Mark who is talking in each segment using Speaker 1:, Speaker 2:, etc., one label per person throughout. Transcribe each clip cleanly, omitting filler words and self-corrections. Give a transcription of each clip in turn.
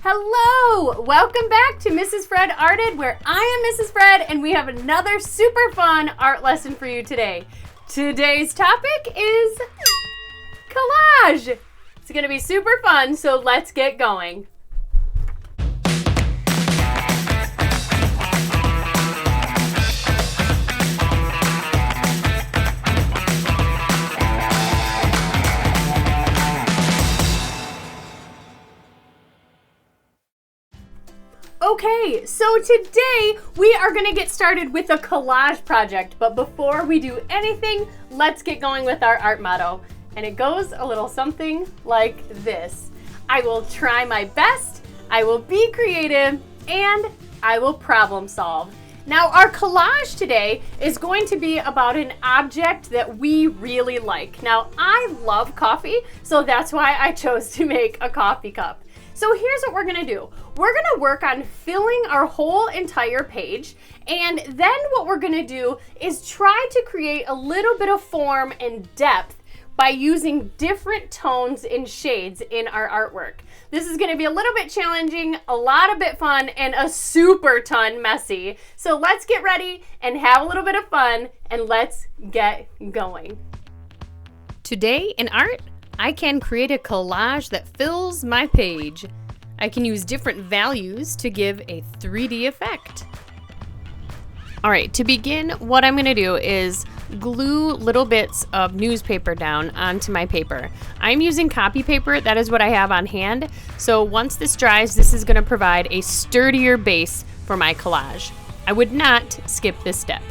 Speaker 1: Hello! Welcome back to Mrs. Fred Arted, where I am Mrs. Fred, and we have another super fun art lesson for you today. Today's topic is collage. It's going to be super fun, so let's get going. Okay, so today we are gonna get started with a collage project, but before we do anything, let's get going with our art motto. And it goes a little something like this. I will try my best, I will be creative, and I will problem solve. Now our collage today is going to be about an object that we really like. Now I love coffee, so that's why I chose to make a coffee cup. So here's what we're gonna do. We're gonna work on filling our whole entire page, and then what we're gonna do is try to create a little bit of form and depth by using different tones and shades in our artwork. This is gonna be a little bit challenging, a lot of bit fun, and a super ton messy. So let's get ready and have a little bit of fun, and let's get going. Today in art, I can create a collage that fills my page. I can use different values to give a 3D effect. All right, to begin, what I'm gonna do is glue little bits of newspaper down onto my paper. I'm using copy paper, that is what I have on hand. So once this dries, this is gonna provide a sturdier base for my collage. I would not skip this step.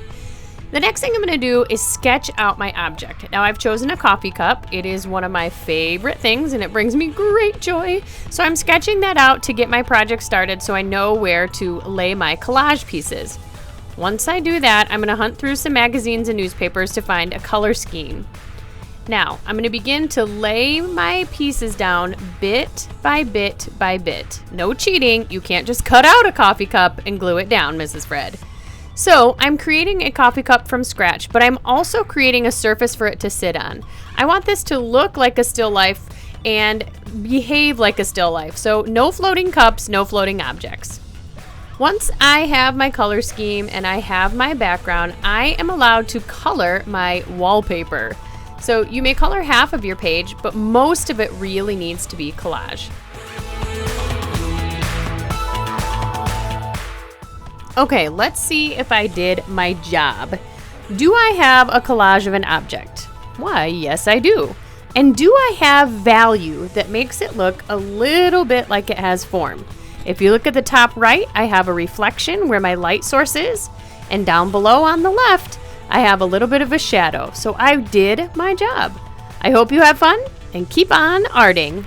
Speaker 1: The next thing I'm going to do is sketch out my object. Now I've chosen a coffee cup. It is one of my favorite things and it brings me great joy. So I'm sketching that out to get my project started so I know where to lay my collage pieces. Once I do that, I'm going to hunt through some magazines and newspapers to find a color scheme. Now I'm going to begin to lay my pieces down bit by bit by bit. No cheating. You can't just cut out a coffee cup and glue it down, Mrs. Fred. So I'm creating a coffee cup from scratch, but I'm also creating a surface for it to sit on. I want this to look like a still life and behave like a still life. So no floating cups, no floating objects. Once I have my color scheme and I have my background, I am allowed to color my wallpaper. So you may color half of your page, but most of it really needs to be collage. Okay, let's see if I did my job. Do I have a collage of an object? Why, yes I do. And do I have value that makes it look a little bit like it has form? If you look at the top right, I have a reflection where my light source is, and down below on the left, I have a little bit of a shadow. So I did my job. I hope you have fun and keep on arting.